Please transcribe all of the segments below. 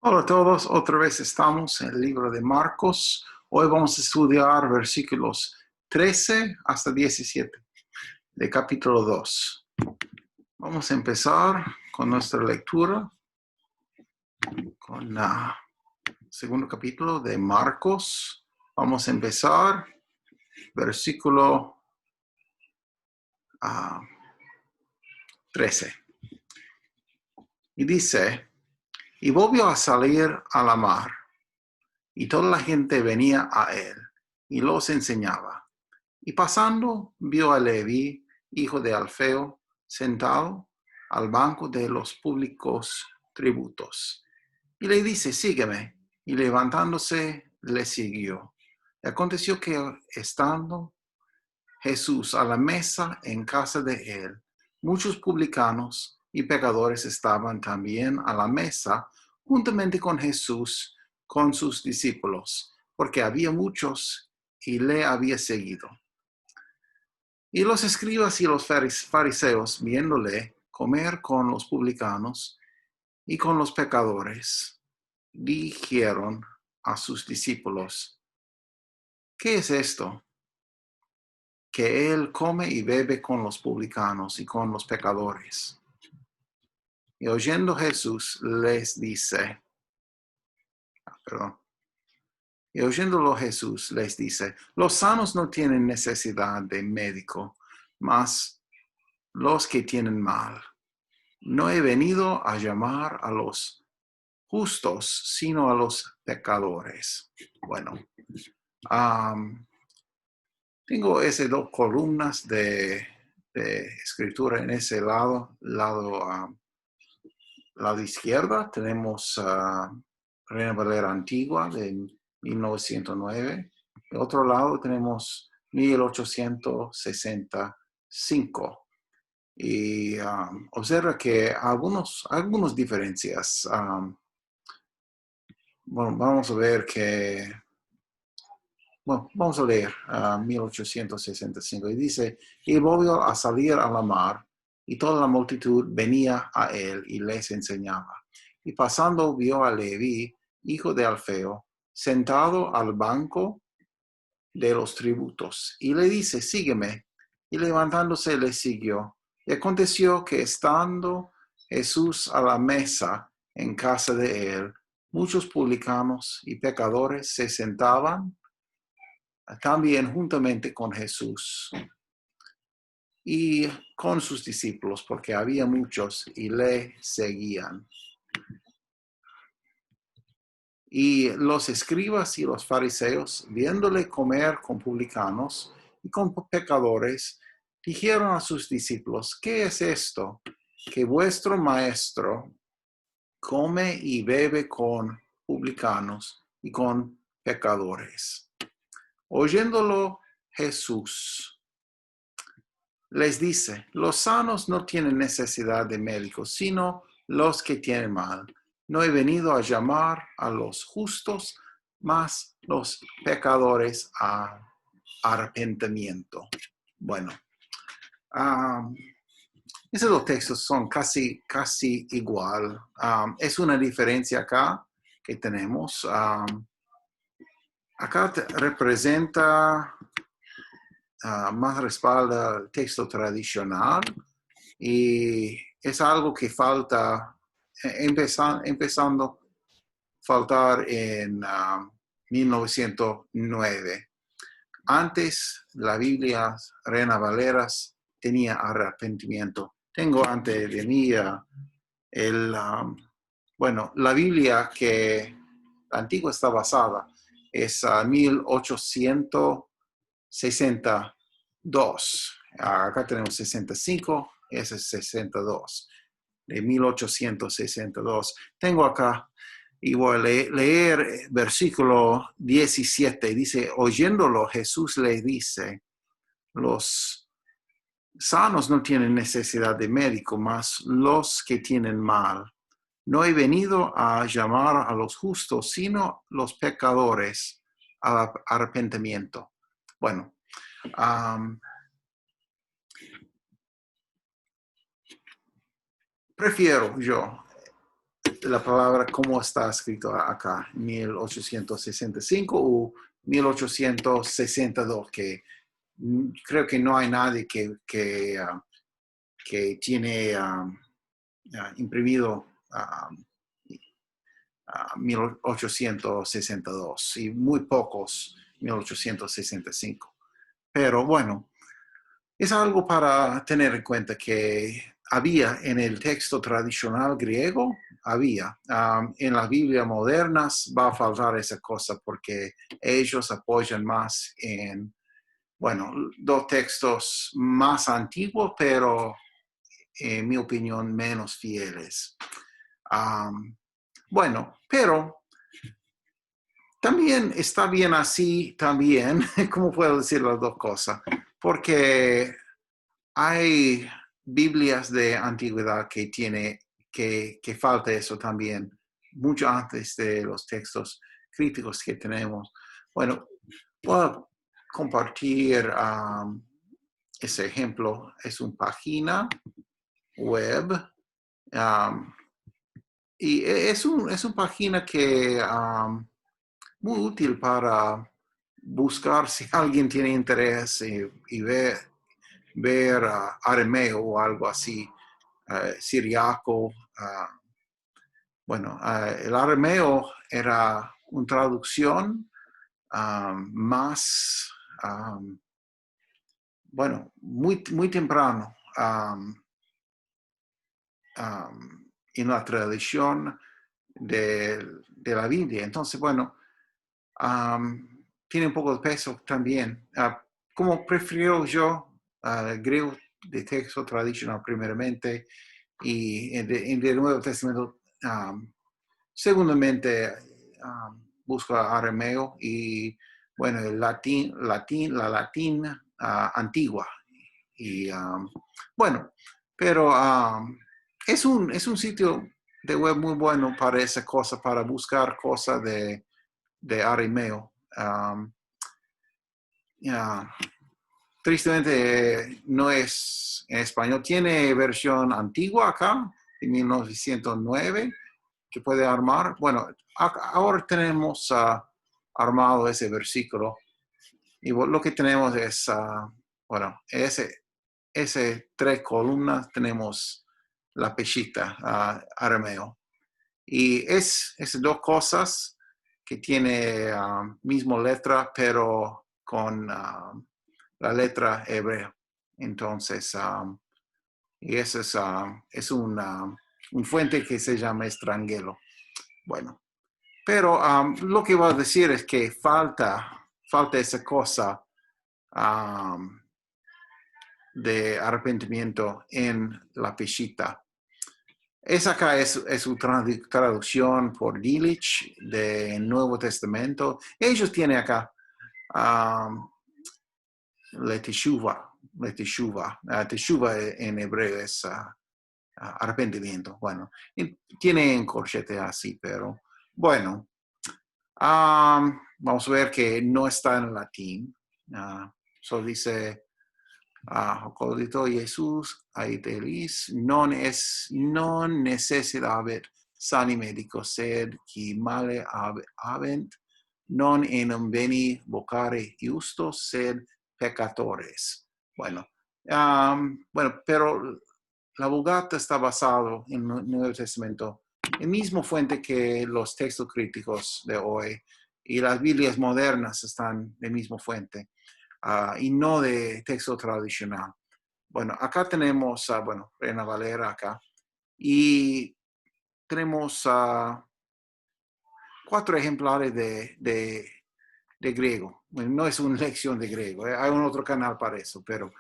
Hola a todos, otra vez estamos en el libro de Marcos. Hoy vamos a estudiar versículos 13 hasta 17 de capítulo 2. Vamos a empezar con nuestra lectura con el segundo capítulo de Marcos. Vamos a empezar versículo 13. Y dice, y volvió a salir a la mar, y toda la gente venía a él, y los enseñaba. Y pasando, vio a Leví, hijo de Alfeo, sentado al banco de los públicos tributos. Y le dice, sígueme. Y levantándose, le siguió. Y aconteció que, estando Jesús a la mesa en casa de él, muchos publicanos y pecadores estaban también a la mesa, juntamente con Jesús, con sus discípulos, porque había muchos y le había seguido. Y los escribas y los fariseos, viéndole comer con los publicanos y con los pecadores, dijeron a sus discípulos, ¿qué es esto? Que él come y bebe con los publicanos y con los pecadores. Y oyendo Jesús les dice, Y oyéndolo Jesús les dice, los sanos no tienen necesidad de médico, mas los que tienen mal. No he venido a llamar a los justos, sino a los pecadores. Bueno, tengo esas dos columnas de escritura en ese lado izquierda. Tenemos Reina Valera Antigua de 1909. Del otro lado tenemos 1865. Y observa que algunas diferencias. Bueno, vamos a ver que, bueno, vamos a leer 1865. Y dice, y volvió a salir a la mar, y toda la multitud venía a él y les enseñaba. Y pasando vio a Leví, hijo de Alfeo, sentado al banco de los tributos. Y le dice, sígueme. Y levantándose le siguió. Y aconteció que estando Jesús a la mesa en casa de él, muchos publicanos y pecadores se sentaban también juntamente con Jesús y con sus discípulos, porque había muchos y le seguían. Y los escribas y los fariseos, viéndole comer con publicanos y con pecadores, dijeron a sus discípulos, ¿qué es esto? Que vuestro maestro come y bebe con publicanos y con pecadores. Oyéndolo Jesús les dice, los sanos no tienen necesidad de médicos, sino los que tienen mal. No he venido a llamar a los justos, mas los pecadores a arrepentimiento. Bueno, esos dos textos son casi igual. Es una diferencia acá que tenemos. Acá representa más respalda el texto tradicional y es algo que falta, empezando a faltar en 1909. Antes la Biblia Reina Valeras tenía arrepentimiento. Tengo ante de mí la Biblia que la antigua está basada es 1862. Acá tenemos 65, ese es 62, de 1862. Tengo acá, y voy a leer versículo 17. Dice, oyéndolo, Jesús le dice, los sanos no tienen necesidad de médico, mas los que tienen mal. No he venido a llamar a los justos, sino los pecadores al arrepentimiento. Bueno, prefiero yo la palabra como está escrito acá, 1865 o 1862, que creo que no hay nadie que tiene imprimido 1862 y muy pocos 1865. Pero bueno, es algo para tener en cuenta que había en el texto tradicional griego, en las Biblias modernas va a faltar esa cosa porque ellos apoyan más en, bueno, dos textos más antiguos, pero en mi opinión menos fieles. Bueno, pero también está bien así, también, ¿cómo puedo decir las dos cosas? Porque hay Biblias de antigüedad que falta eso también, mucho antes de los textos críticos que tenemos. Bueno, voy a compartir ese ejemplo. Es una página web y es una página que muy útil para buscar si alguien tiene interés y ver arameo o algo así, siriaco. Bueno, el arameo era una traducción más, bueno, muy temprano en la tradición de la Biblia. Entonces, bueno, tiene un poco de peso también. Como prefiero yo griego de texto tradicional primeramente y en el Nuevo Testamento segundamente busco arameo y bueno, el la latín antigua. Y bueno, pero es un sitio de web muy bueno para esa cosa, para buscar cosas de arameo. Tristemente no es en español. Tiene versión antigua acá, de 1909, que puede armar. Bueno, ahora tenemos armado ese versículo. Y lo que tenemos es, bueno, ese 3 columnas, tenemos la peshita, arameo. Y es dos cosas que tiene mismo letra, pero con la letra hebrea. Entonces, y ese es un fuente que se llama Estrangelo. Bueno, pero lo que voy a decir es que falta esa cosa de arrepentimiento en la Peshitta. Acá es su traducción por Delitzsch del Nuevo Testamento. Ellos tienen acá la teshuva. Teshuva en hebreo es arrepentimiento. Bueno, tiene en corchete así, pero bueno. Vamos a ver que no está en latín. Solo dice Codito Jesús, aitelis, non necessitabit sani medico, sed qui male habent, non enum veni vocare justos, sed peccatores. Bueno, pero la Vulgata está basado en el Nuevo Testamento, el mismo fuente que los textos críticos de hoy, y las Biblias modernas están de mismo fuente. Y no de texto tradicional. Bueno, acá tenemos, bueno, Reina Valera acá, y tenemos 4 ejemplares de griego. Bueno, no es una lección de griego, hay un otro canal para eso, pero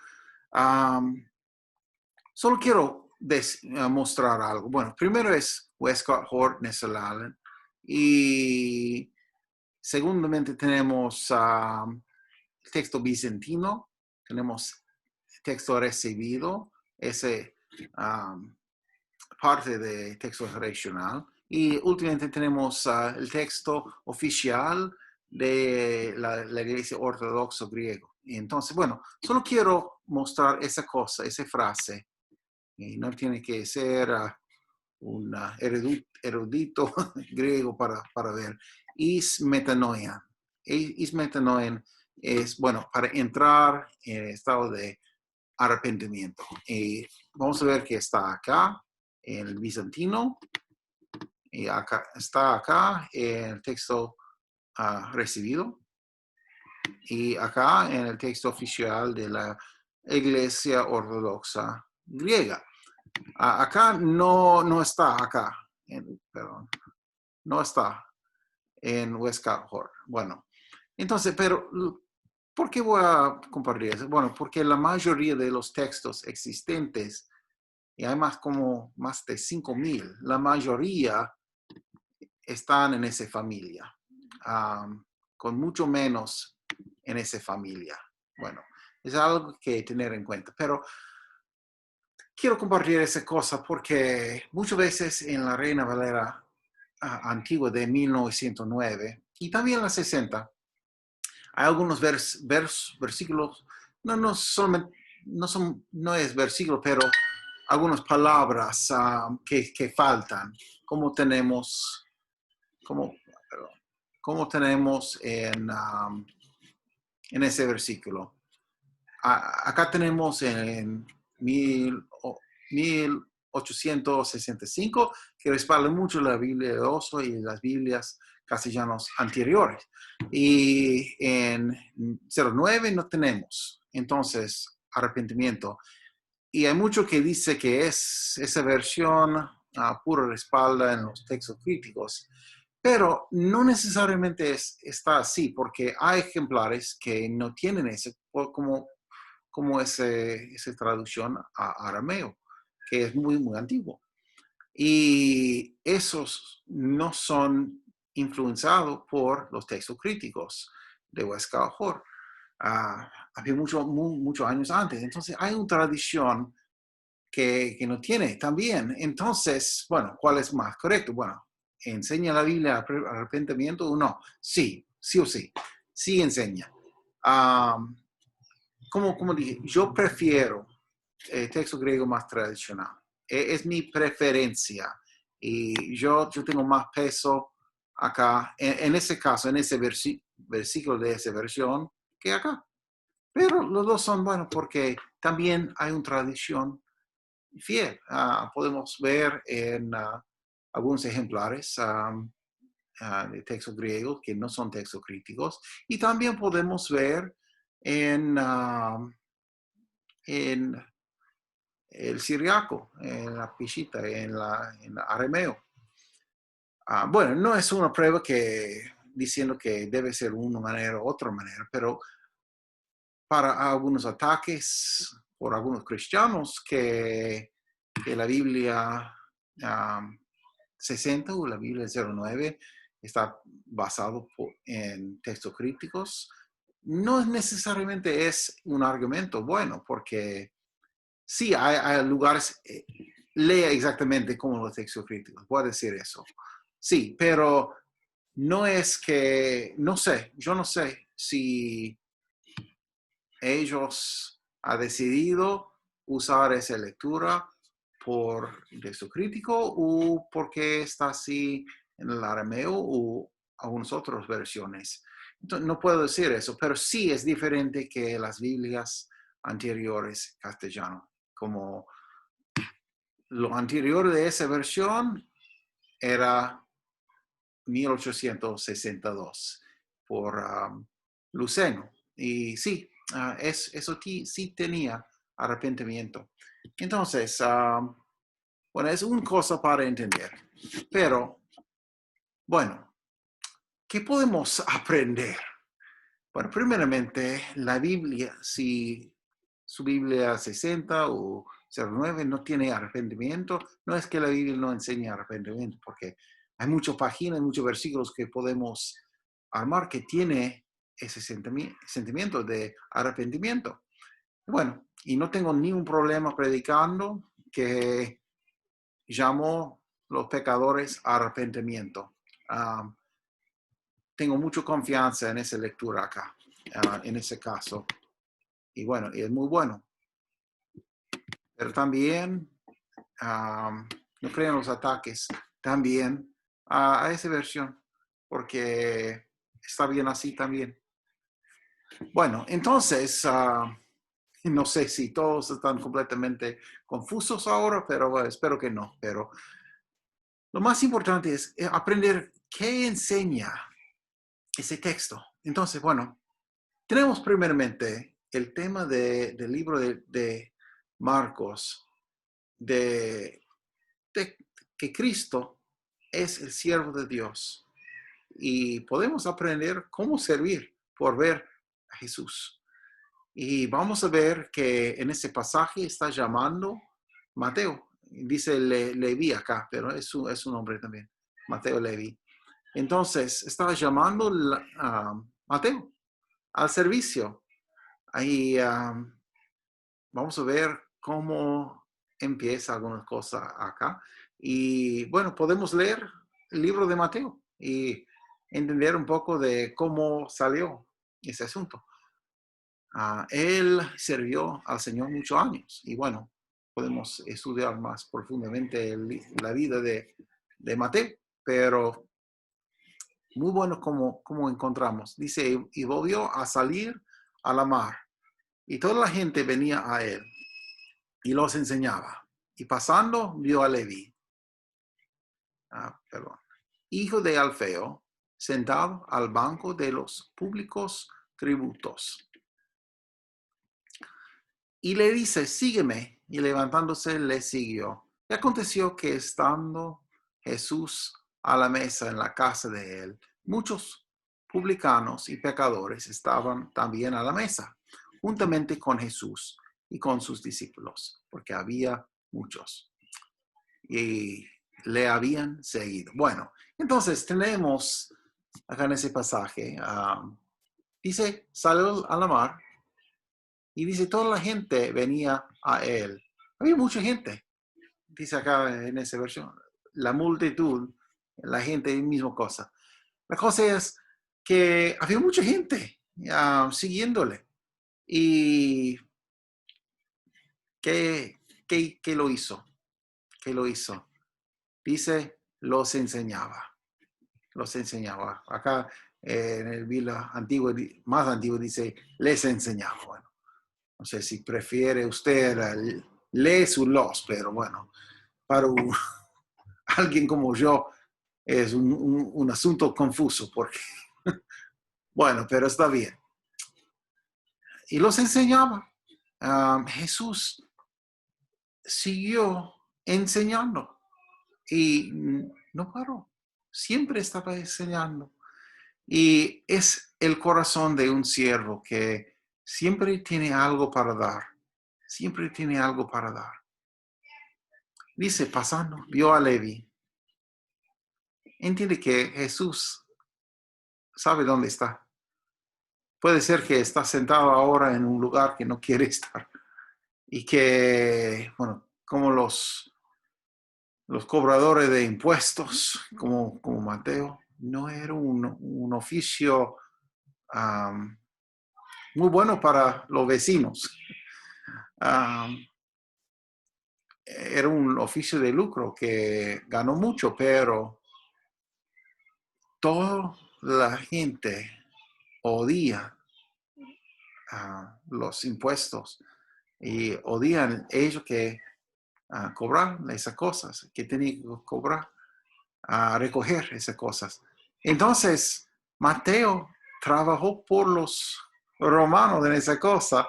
solo quiero mostrar algo. Bueno, primero es Westcott Hort Nesselalen, y segundamente tenemos texto bizantino, tenemos texto recibido, ese parte de texto tradicional, y últimamente tenemos el texto oficial de la Iglesia Ortodoxa griego. Y entonces, bueno, solo quiero mostrar esa cosa, esa frase, y no tiene que ser erudito griego para ver. Ismetanoia. Ismetanoia es, bueno, para entrar en estado de arrepentimiento. Y vamos a ver que está acá en el bizantino y acá, está acá en el texto recibido y acá en el texto oficial de la Iglesia Ortodoxa griega. Acá no está acá, perdón, no está en Westcott. Bueno, entonces, pero ¿por qué voy a compartir eso? Bueno, porque la mayoría de los textos existentes, y hay más de 5,000, la mayoría están en esa familia, con mucho menos en esa familia. Bueno, es algo que tener en cuenta, pero quiero compartir esa cosa porque muchas veces en la Reina Valera antigua de 1909 y también la 60, hay algunos versículos, no es versículo, pero algunas palabras que faltan, como tenemos en ese versículo. Acá tenemos en 1865, que respalda mucho la Biblia de Oso y las Biblias castellanos anteriores. Y en 09 no tenemos. Entonces, arrepentimiento. Y hay mucho que dice que es esa versión pura respalda en los textos críticos. Pero no necesariamente está así, porque hay ejemplares que no tienen ese, como esa traducción a arameo, que es muy, muy antiguo. Y esos no son influenciados por los textos críticos de Westcott Hort. Había muchos años antes. Entonces hay una tradición que no tiene también. Entonces, bueno, ¿cuál es más correcto? Bueno, ¿enseña la Biblia arrepentimiento o no? Sí o sí. Sí enseña. Como dije, yo prefiero el texto griego más tradicional. Es mi preferencia. Y yo tengo más peso acá, en ese caso, en ese versículo de esa versión, que acá. Pero los dos son buenos porque también hay una tradición fiel. Podemos ver en algunos ejemplares de textos griegos que no son textos críticos. Y también podemos ver en el siriaco, en la pishita, en arameo. Bueno, no es una prueba diciendo que debe ser una manera u otra manera, pero para algunos ataques por algunos cristianos que la Biblia 60 o la Biblia 09 está basado en textos críticos, no necesariamente es un argumento bueno, porque sí, hay lugares, lea exactamente como los textos críticos, puedo decir eso. Sí, pero no es que, yo no sé si ellos han decidido usar esa lectura por texto crítico o porque está así en el arameo o algunas otras versiones. Entonces, no puedo decir eso, pero sí es diferente que las Biblias anteriores castellano. Como lo anterior de esa versión era 1862 por Luceno. Y sí, eso sí tenía arrepentimiento. Entonces, bueno, es una cosa para entender. Pero, bueno, ¿qué podemos aprender? Bueno, primeramente, la Biblia, si su Biblia 60 o 09 no tiene arrepentimiento, no es que la Biblia no enseñe arrepentimiento, porque hay muchas páginas, muchos versículos que podemos armar que tiene ese sentimiento de arrepentimiento. Bueno, y no tengo ningún problema predicando que llamo los pecadores a arrepentimiento. Tengo mucha confianza en esa lectura acá, en ese caso. Y bueno, es muy bueno. Pero también no crean los ataques también a esa versión, porque está bien así también. Bueno, entonces, no sé si todos están completamente confusos ahora, pero bueno, espero que no. Pero lo más importante es aprender qué enseña ese texto. Entonces, bueno, tenemos primeramente el tema del libro de Marcos, de que Cristo es el siervo de Dios y podemos aprender cómo servir por ver a Jesús. Y vamos a ver que en ese pasaje está llamando Mateo. Dice Leví acá, pero es su nombre también, Mateo Leví. Entonces, estaba llamando a Mateo al servicio. Ahí vamos a ver cómo empieza algunas cosas acá. Y bueno, podemos leer el libro de Mateo y entender un poco de cómo salió ese asunto. Él sirvió al Señor muchos años y bueno, podemos estudiar más profundamente la vida de Mateo, pero muy bueno como encontramos. Dice, y volvió a salir a la mar y toda la gente venía a él y los enseñaba. Y pasando vio a Leví, hijo de Alfeo, sentado al banco de los públicos tributos. Y le dice, sígueme. Y levantándose le siguió. Y aconteció que estando Jesús a la mesa en la casa de él, muchos publicanos y pecadores estaban también a la mesa, juntamente con Jesús y con sus discípulos, porque había muchos. Y le habían seguido. Bueno, entonces tenemos acá en ese pasaje, dice, salió a la mar. Y dice, toda la gente venía a él. Había mucha gente. Dice acá en esa versión, la multitud, la gente, misma cosa. La cosa es que había mucha gente siguiéndole. ¿Y qué lo hizo? ¿Qué lo hizo? Dice, los enseñaba. Los enseñaba. Acá en el Biblia antiguo, más antiguo, dice, les enseñaba. Bueno, no sé si prefiere usted lee su los, pero bueno, para alguien como yo es un asunto confuso, porque, bueno, pero está bien. Y los enseñaba. Jesús siguió enseñando y no paró. Siempre estaba enseñando. Y es el corazón de un siervo que siempre tiene algo para dar. Siempre tiene algo para dar. Dice, pasando, vio a Leví. Entiende que Jesús sabe dónde está. Puede ser que está sentado ahora en un lugar que no quiere estar. Y que, bueno, como los cobradores de impuestos, como Mateo, no era un oficio muy bueno para los vecinos. Era un oficio de lucro que ganó mucho, pero toda la gente odia los impuestos y odian ellos que cobrar esas cosas, que tenían que cobrar, recoger esas cosas. Entonces, Mateo trabajó por los romanos en esa cosa,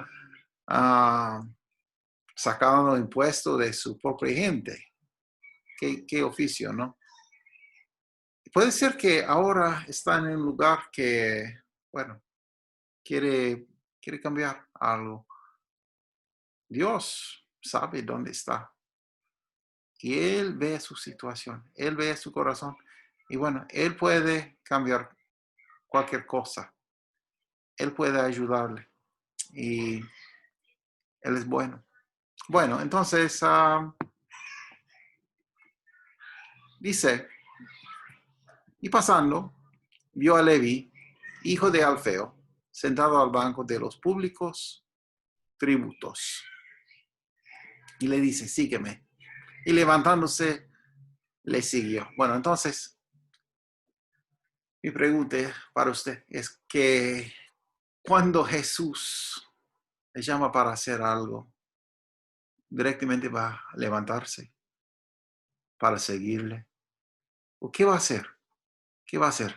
sacando impuestos de su propia gente. ¿Qué oficio, no? Puede ser que ahora está en un lugar que, bueno, quiere cambiar algo. Dios sabe dónde está. Y Él ve su situación, Él ve su corazón. Y bueno, Él puede cambiar cualquier cosa. Él puede ayudarle. Y Él es bueno. Bueno, entonces dice, y pasando, vio a Leví, hijo de Alfeo, sentado al banco de los públicos tributos. Y le dice, sígueme. Y levantándose, le siguió. Bueno, entonces, mi pregunta para usted es que cuando Jesús le llama para hacer algo, directamente va a levantarse para seguirle. ¿O qué va a hacer? ¿Qué va a hacer?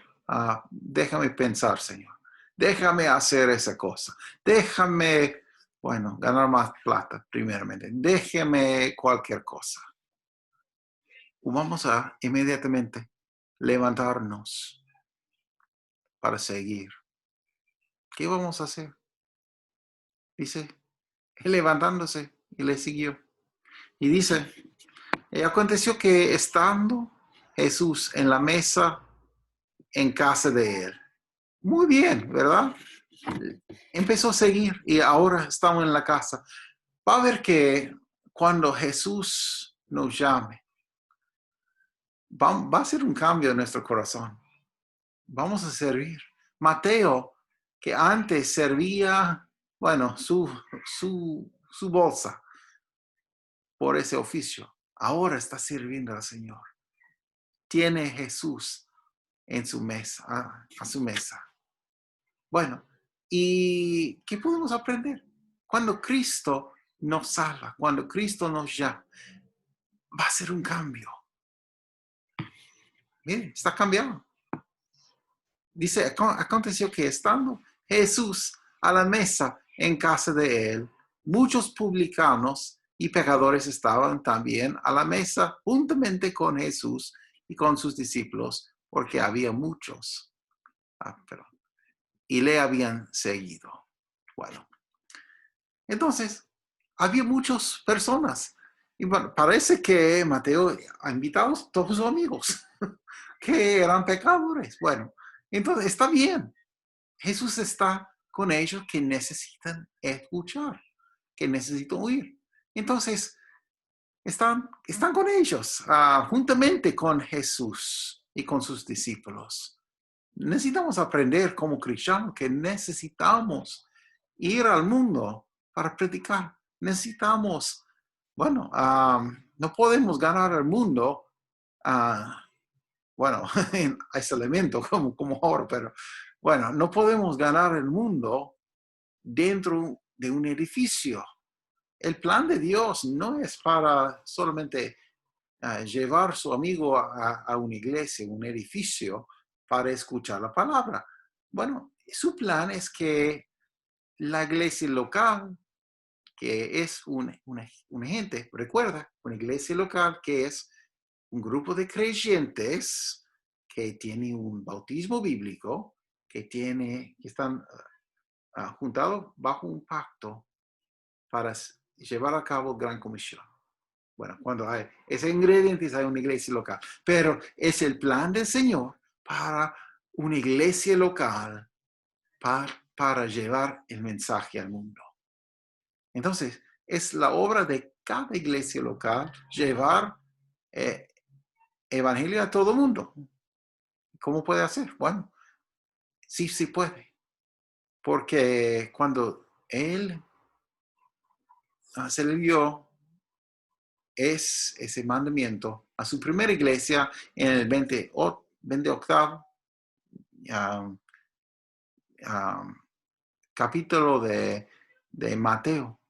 Déjame pensar, Señor. Déjame hacer esa cosa. Déjame, bueno, ganar más plata, primeramente. Déjeme cualquier cosa. O vamos a inmediatamente levantarnos para seguir. ¿Qué vamos a hacer? Dice, él levantándose y le siguió. Y dice, y aconteció que estando Jesús en la mesa en casa de él. Muy bien, ¿verdad? Empezó a seguir y ahora estamos en la casa. Va a ver que cuando Jesús nos llame, va a ser un cambio en nuestro corazón. Vamos a servir. Mateo, que antes servía, bueno, su bolsa por ese oficio, ahora está sirviendo al Señor. Tiene Jesús en su mesa, a su mesa. Bueno, ¿y qué podemos aprender? Cuando Cristo nos salva, cuando Cristo nos llama, va a ser un cambio. Miren, está cambiando. Dice, aconteció que estando Jesús a la mesa en casa de él, muchos publicanos y pecadores estaban también a la mesa juntamente con Jesús y con sus discípulos, porque había muchos. Y le habían seguido. Bueno, entonces, había muchas personas. Y bueno, parece que Mateo ha invitado a todos sus amigos que eran pecadores. Bueno, entonces está bien. Jesús está con ellos que necesitan escuchar, que necesitan oír. Entonces, están con ellos, juntamente con Jesús y con sus discípulos. Necesitamos aprender como cristianos que necesitamos ir al mundo para predicar. Necesitamos, bueno, no podemos ganar el mundo, bueno, en aislamiento como ahora, pero bueno, no podemos ganar el mundo dentro de un edificio. El plan de Dios no es para solamente llevar a su amigo a una iglesia, un edificio, para escuchar la palabra. Bueno, su plan es que la iglesia local, que es una gente, recuerda, una iglesia local que es un grupo de creyentes que tiene un bautismo bíblico, que están juntados bajo un pacto para llevar a cabo Gran Comisión. Bueno, cuando hay ese ingrediente, hay una iglesia local. Pero es el plan del Señor para una iglesia local para llevar el mensaje al mundo. Entonces, es la obra de cada iglesia local llevar evangelio a todo el mundo. ¿Cómo puede hacer? Bueno, sí puede. Porque cuando él se le dio ese mandamiento a su primera iglesia en el 28 capítulo de Mateo.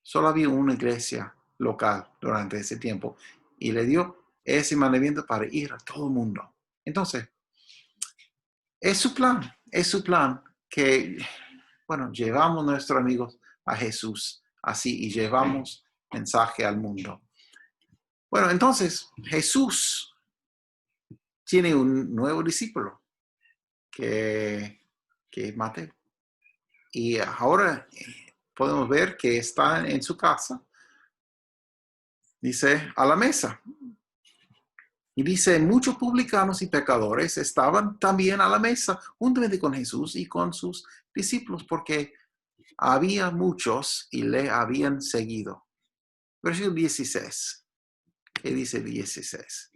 Solo había una iglesia local durante ese tiempo y le dio ese mandamiento para ir a todo el mundo. Entonces, es su plan que, bueno, llevamos a nuestros amigos a Jesús así y llevamos mensaje al mundo. Bueno, entonces Jesús tiene un nuevo discípulo que es Mateo. Y ahora podemos ver que está en su casa. Dice, a la mesa. Y dice, muchos publicanos y pecadores estaban también a la mesa juntamente con Jesús y con sus discípulos, porque había muchos y le habían seguido. Versículo 16. ¿Qué dice 16?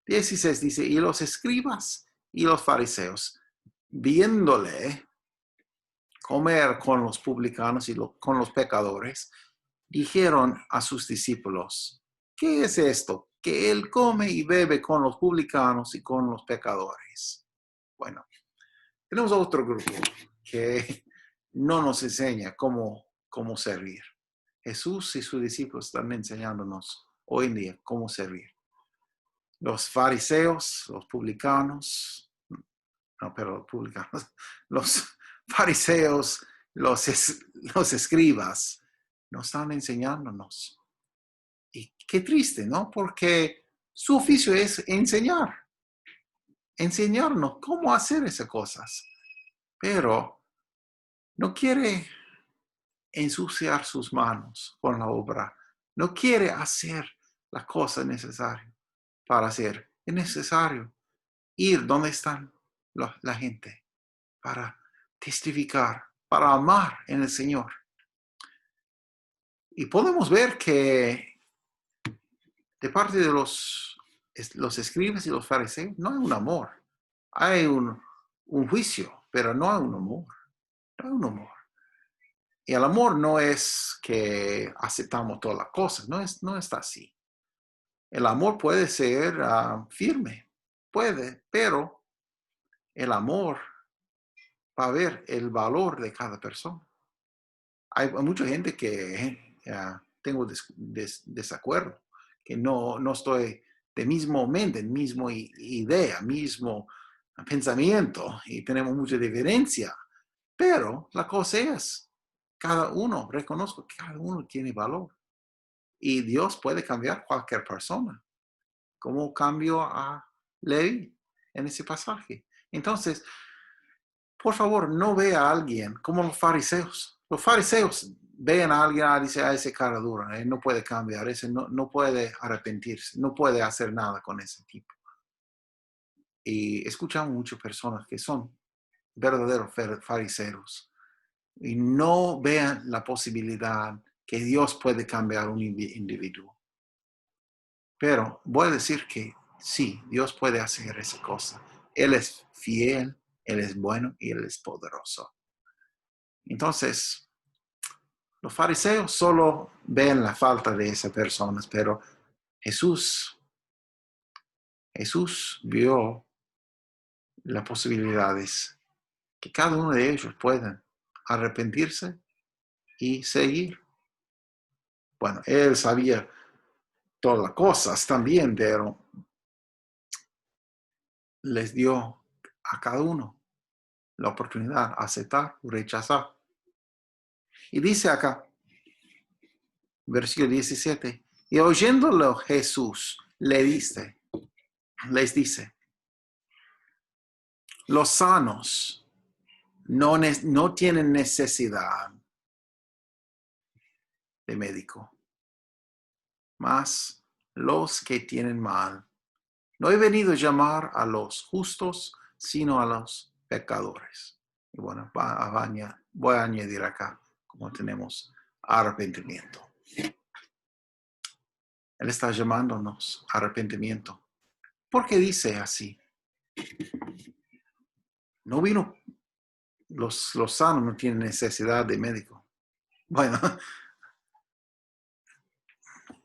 16 dice, y los escribas y los fariseos, viéndole comer con los publicanos y con los pecadores, dijeron a sus discípulos, ¿qué es esto que él come y bebe con los publicanos y con los pecadores. Bueno, tenemos otro grupo que no nos enseña cómo servir. Jesús y sus discípulos están enseñándonos hoy en día cómo servir. Los fariseos, los publicanos, no, pero los publicanos, los fariseos, los escribas, nos están enseñándonos. Y qué triste, ¿no? Porque su oficio es enseñarnos cómo hacer esas cosas. Pero no quiere ensuciar sus manos con la obra. No quiere hacer la cosa necesaria para hacer. Es necesario ir donde están la gente para testificar, para amar en el Señor. Y podemos ver que de parte de los escribas y los fariseos no hay un amor. Hay un juicio, pero no hay un amor. No hay un amor. Y el amor no es que aceptamos todas las cosas, no está así. El amor puede ser firme, puede, pero el amor va a ver el valor de cada persona. Hay mucha gente que tengo desacuerdo, que no estoy de mismo mente, mismo idea, mismo pensamiento, y tenemos mucha diferencia. Pero la cosa es, cada uno, reconozco que cada uno tiene valor. Y Dios puede cambiar cualquier persona. Como cambió a Levi en ese pasaje. Entonces, por favor, no vea a alguien como los fariseos. Los fariseos ven a alguien y dicen, ese cara dura, no puede cambiar, ese no puede arrepentirse, no puede hacer nada con ese tipo. Y escuchamos muchas personas que son verdaderos fariseos y no vean la posibilidad que Dios puede cambiar un individuo. Pero voy a decir que sí, Dios puede hacer esa cosa. Él es fiel, Él es bueno y Él es poderoso. Entonces, los fariseos solo ven la falta de esas personas, pero Jesús vio las posibilidades que cada uno de ellos pueden arrepentirse y seguir. Bueno, Él sabía todas las cosas también, pero les dio a cada uno la oportunidad de aceptar o rechazar. Y dice acá, versículo 17, y oyéndolo Jesús les dice, los sanos no tienen necesidad de médico, mas los que tienen mal. No he venido a llamar a los justos, sino a los pecadores. Y bueno, voy a añadir acá, como tenemos arrepentimiento. Él está llamándonos a arrepentimiento. ¿Por qué dice así? No vino, los sanos no tienen necesidad de médico. Bueno,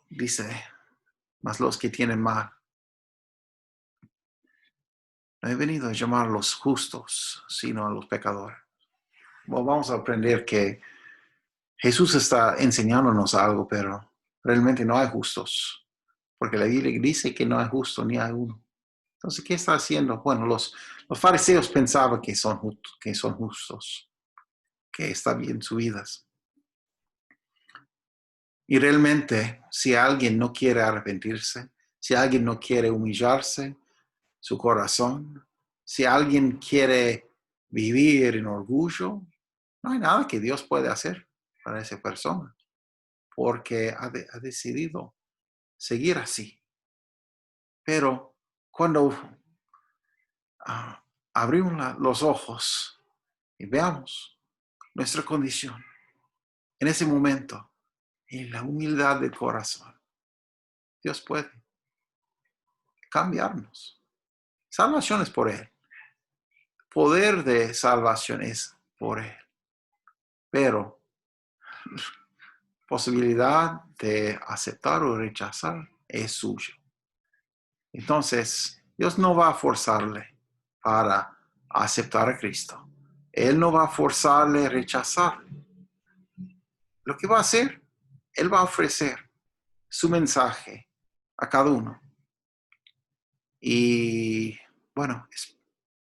dice, mas los que tienen mal. No he venido a llamar a los justos, sino a los pecadores. Bueno, vamos a aprender que Jesús está enseñándonos algo, pero realmente no hay justos. Porque la Biblia dice que no hay justo ni hay uno. Entonces, ¿qué está haciendo? Bueno, los fariseos pensaban que son justos, que está bien sus vidas. Y realmente, si alguien no quiere arrepentirse, si alguien no quiere humillarse, su corazón, si alguien quiere vivir en orgullo, no hay nada que Dios puede hacer para esa persona, porque ha decidido seguir así. Pero cuando abrimos los ojos y veamos nuestra condición, en ese momento, en la humildad del corazón, Dios puede cambiarnos. Salvación es por Él. Poder de salvación es por Él. Pero posibilidad de aceptar o rechazar es suyo. Entonces, Dios no va a forzarle para aceptar a Cristo. Él no va a forzarle a rechazarle. Lo que va a hacer, Él va a ofrecer su mensaje a cada uno. Y bueno,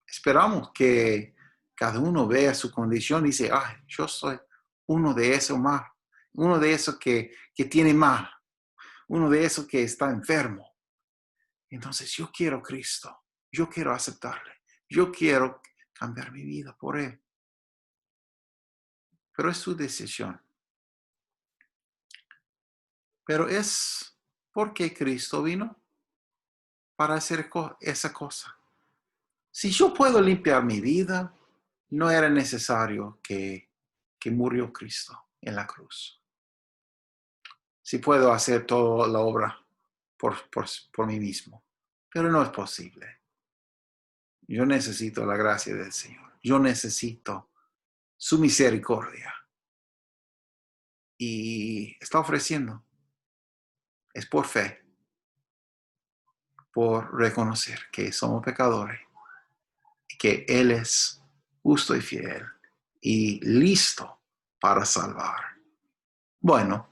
esperamos que cada uno vea su condición y dice, ay, yo soy uno de esos más, uno de esos que tiene mal, uno de esos que está enfermo. Entonces yo quiero Cristo, yo quiero aceptarle, yo quiero cambiar mi vida por Él. Pero es su decisión. Pero es porque Cristo vino para hacer esa cosa. Si yo puedo limpiar mi vida, no era necesario que murió Cristo en la cruz. Si puedo hacer toda la obra por mí mismo, pero no es posible. Yo necesito la gracia del Señor. Yo necesito su misericordia. Y está ofreciendo. Es por fe, por reconocer que somos pecadores y que Él es justo y fiel y listo para salvar. Bueno,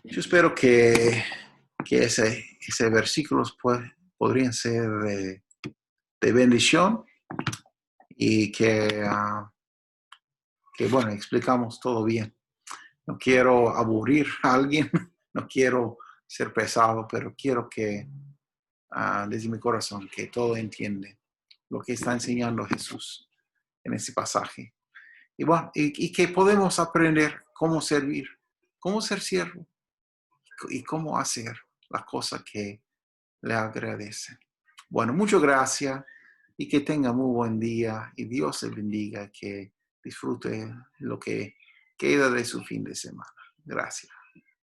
yo espero que ese versículos podrían ser de bendición y que, bueno, explicamos todo bien. No quiero aburrir a alguien, no quiero ser pesado, pero quiero que desde mi corazón que todo entiende lo que está enseñando Jesús en este pasaje. Y bueno, y que podemos aprender cómo servir, cómo ser siervo y cómo hacer las cosas que le agradecen. Bueno, muchas gracias y que tenga muy buen día y Dios le bendiga, que disfrute lo que queda de su fin de semana. Gracias.